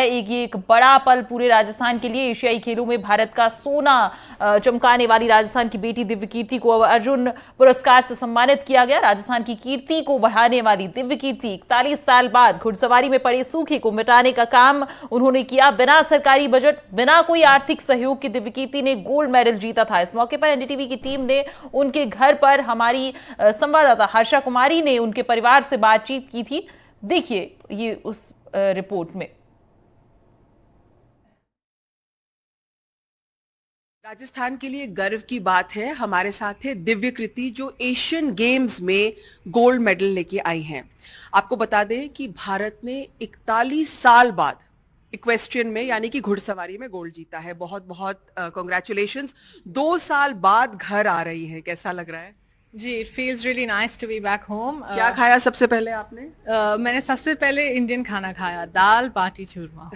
एक बड़ा पल पूरे राजस्थान के लिए। एशियाई खेलों में भारत का सोना चमकाने वाली राजस्थान की बेटी दिव्य कीर्ति को अर्जुन पुरस्कार से सम्मानित किया गया। राजस्थान की कीर्ति को बढ़ाने वाली दिव्य कीर्ति 41 साल बाद घुड़सवारी में पड़े सूखे को मिटाने का काम उन्होंने किया। बिना सरकारी बजट, बिना कोई आर्थिक सहयोग के दिव्य कीर्ति ने गोल्ड मेडल जीता था। इस मौके पर एनडीटीवी की टीम ने उनके घर पर हमारी संवाददाता हर्षा कुमारी ने उनके परिवार से बातचीत की थी। देखिए ये उस रिपोर्ट में। राजस्थान के लिए गर्व की बात है, हमारे साथ है दिव्य कीर्ति जो एशियन गेम्स में गोल्ड मेडल लेके आई हैं। आपको बता दें कि भारत ने 41 साल बाद इक्वेस्ट्रियन में यानी कि घुड़सवारी में गोल्ड जीता है। बहुत बहुत कांग्रेचुलेशंस। 2 साल बाद घर आ रही है, कैसा लग रहा है? जी, it feels really nice to be back home. क्या खाया सबसे पहले आपने? मैंने सबसे पहले इंडियन खाना खाया, दाल बाटी चूरमा।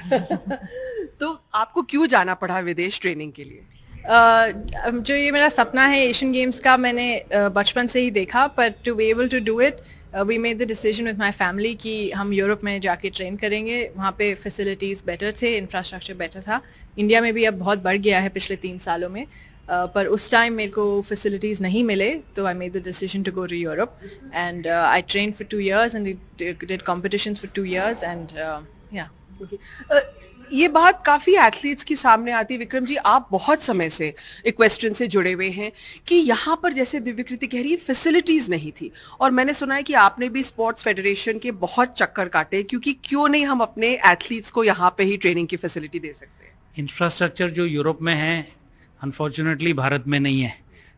तो आपको क्यों जाना पड़ा विदेश ट्रेनिंग के लिए? जो ये मेरा सपना है एशियन गेम्स का, मैंने बचपन से ही देखा, पर to be able to do it we made the decision with my family कि हम यूरोप में जाके ट्रेन करेंगे। वहाँ पे फैसिलिटीज़ बेटर थे, इंफ्रास्ट्रक्चर बेटर था। इंडिया में भी अब बहुत बढ़ गया है पिछले 3 सालों में, पर उस टाइम मेरे को फैसिलिटीज़ नहीं मिले, तो I made the decision to go to Europe and I train for 2 years and did competitions for 2 years and yeah. ये बात काफी एथलीट्स की सामने आती है। विक्रम जी, आप बहुत समय से इक्वेस्ट्रियन से जुड़े हुए हैं कि यहाँ पर जैसे दिव्य कीर्ति कह रही है फैसिलिटीज नहीं थी, और मैंने सुना है कि आपने भी स्पोर्ट्स फेडरेशन के बहुत चक्कर काटे, क्योंकि क्यों नहीं हम अपने एथलीट्स को यहाँ पे ही ट्रेनिंग की फैसिलिटी दे सकते हैं। इंफ्रास्ट्रक्चर जो यूरोप में है अनफॉर्चुनेटली भारत में नहीं है।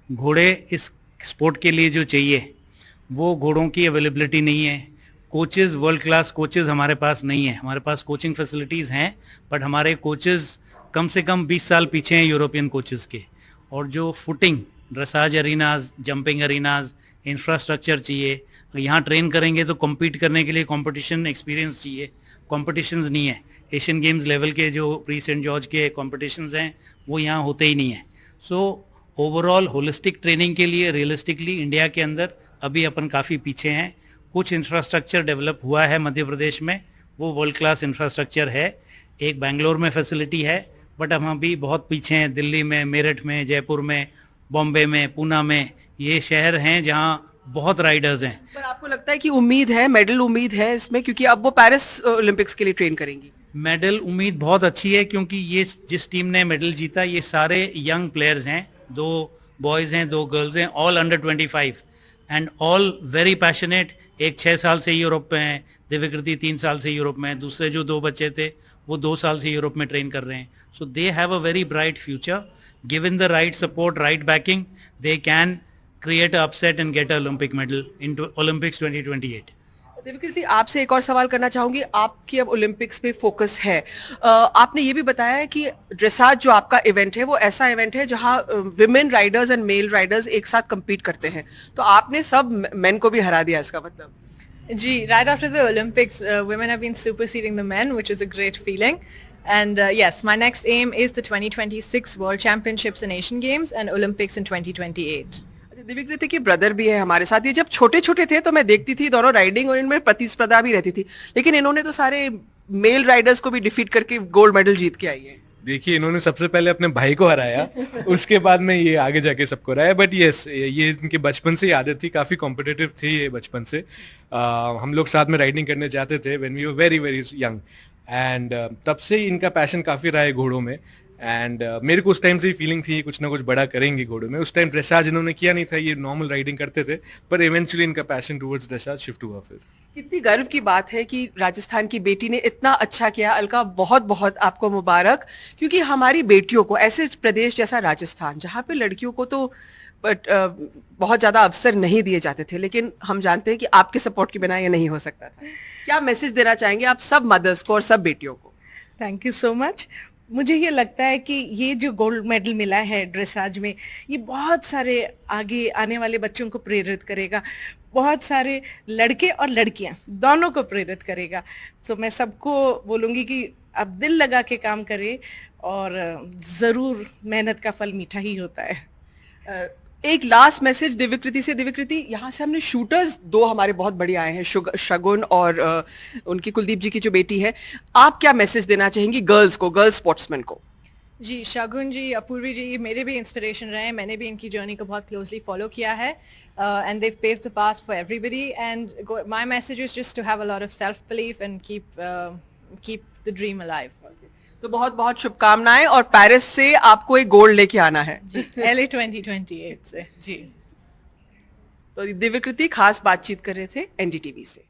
घोड़े इस स्पोर्ट के लिए जो चाहिए वो घोड़ों की अवेलेबिलिटी नहीं है। कोचेज़, वर्ल्ड क्लास कोचेज़ हमारे पास नहीं है। हमारे पास कोचिंग फैसिलिटीज़ हैं, बट हमारे कोचेज़ कम से कम 20 साल पीछे हैं यूरोपियन कोचेज़ के। और जो footing, dressage arenas, jumping arenas, infrastructure चाहिए। यहाँ ट्रेन करेंगे तो कम्पीट करने के लिए कंपटीशन एक्सपीरियंस चाहिए। कॉम्पिटिशन्स नहीं है। एशियन गेम्स लेवल के जो प्री सेंट जॉर्ज के कॉम्पिटिशन्स हैं वो यहाँ होते ही नहीं है। सो ओवरऑल होलिस्टिक ट्रेनिंग के लिए रियलिस्टिकली इंडिया के अंदर अभी अपन काफ़ी पीछे हैं। कुछ इंफ्रास्ट्रक्चर डेवलप हुआ है मध्य प्रदेश में, वो वर्ल्ड क्लास इंफ्रास्ट्रक्चर है। एक बेंगलोर में फैसिलिटी है, बट हम अभी बहुत पीछे हैं। दिल्ली में, मेरठ में, जयपुर में, बॉम्बे में, पूना में, ये शहर हैं जहाँ बहुत राइडर्स हैं। पर आपको लगता है कि उम्मीद है, मेडल उम्मीद है इसमें, क्योंकि अब वो पेरिस ओलंपिक्स के लिए ट्रेन करेंगी? मेडल उम्मीद बहुत अच्छी है, क्योंकि ये जिस टीम ने मेडल जीता ये सारे यंग प्लेयर्स हैं। 2 बॉयज़ हैं, 2 गर्ल्स हैं, all under 25 and all very passionate. एक 6 साल से यूरोप में है, दिव्य कीर्ति 3 साल से यूरोप में है। दूसरे जो 2 बच्चे थे वो 2 साल से यूरोप में ट्रेन कर रहे हैं। So they have a very bright future. Given the right support, right backing, they can create a upset and get a Olympic medal in Olympics 2028। Divya कीर्ति, आपसे एक और सवाल करना चाहूंगी। आपकी अब ओलंपिक्स पे फोकस है। आपने ये भी बताया है कि ड्रेसाज जो आपका इवेंट है वो ऐसा इवेंट है जहां women riders and male riders एक साथ compete करते हैं, तो आपने सब मेन को भी हरा दिया, इसका मतलब? जी, right after the Olympics, women have been superseding the men, which is a great feeling. And yes, my next aim is the 2026 World Championships and Asian Games and Olympics in 2028. Divya कीर्ति के brother भी है हमारे साथ। ये जब छोटे छोटे थे तो मैं देखती थी दोनों राइडिंग, और इनमें प्रतिस्पर्धा भी रहती थी, लेकिन इन्होंने तो सारे मेल राइडर्स को भी डिफीट करके गोल्ड मेडल जीत के आई है। देखिए, इन्होंने सबसे पहले अपने भाई को हराया, उसके बाद में ये आगे जाके सबको हराया। बट यस, ये इनके बचपन से ही आदत थी, काफी कॉम्पिटिटिव थी ये बचपन से। हम लोग साथ में राइडिंग करने जाते थे when we were very very young, and तब से ही इनका पैशन काफी रहा है घोड़ों में। एंड मेरे को उस टाइम से ही फीलिंग थी कुछ ना कुछ बड़ा करेंगे घोड़ों में। उस टाइम ड्रेसाज इन्होंने किया नहीं था, ये नॉर्मल राइडिंग करते थे, पर इवेंचुअली इनका पैशन टुवर्ड्स ड्रेसाज शिफ्ट हुआ। फिर कितनी गर्व की बात है कि राजस्थान की बेटी ने इतना अच्छा किया। अलका, बहुत बहुत आपको मुबारक, क्योंकि हमारी बेटियों को ऐसे प्रदेश जैसा राजस्थान जहाँ पे लड़कियों को तो बहुत ज़्यादा अवसर नहीं दिए जाते थे, लेकिन हम जानते हैं कि आपके सपोर्ट के बिना ये नहीं हो सकता था। क्या मैसेज देना चाहेंगे आप सब मदर्स को और सब बेटियों को? Thank you so much. मुझे ये लगता है कि ये जो गोल्ड मेडल मिला है ड्रेसाज में, ये बहुत सारे आगे आने वाले बच्चों को प्रेरित करेगा, बहुत सारे लड़के और लड़कियां दोनों को प्रेरित करेगा। तो मैं सबको बोलूँगी कि अब दिल लगा के काम करें, और ज़रूर मेहनत का फल मीठा ही होता है। एक लास्ट मैसेज दिव्यकृति से। दिव्यकृति, यहाँ से हमने शूटर्स दो हमारे बहुत बढ़िया आए हैं, शगुन और उनकी कुलदीप जी की जो बेटी है। आप क्या मैसेज देना चाहेंगी गर्ल्स को, गर्ल्स स्पोर्ट्समैन को? जी, शगुन जी, अपूर्वी जी मेरे भी इंस्पिरेशन रहे हैं। मैंने भी इनकी जर्नी को बहुत क्लोजली फॉलो किया है and they paved the path for everybody and my message is just to have a lot of self belief and keep the dream alive. तो बहुत बहुत शुभकामनाएं, और पेरिस से आपको एक गोल्ड लेके आना है। जी, LA 2028 से। जी, तो दिव्यकृति खास बातचीत कर रहे थे NDTV से।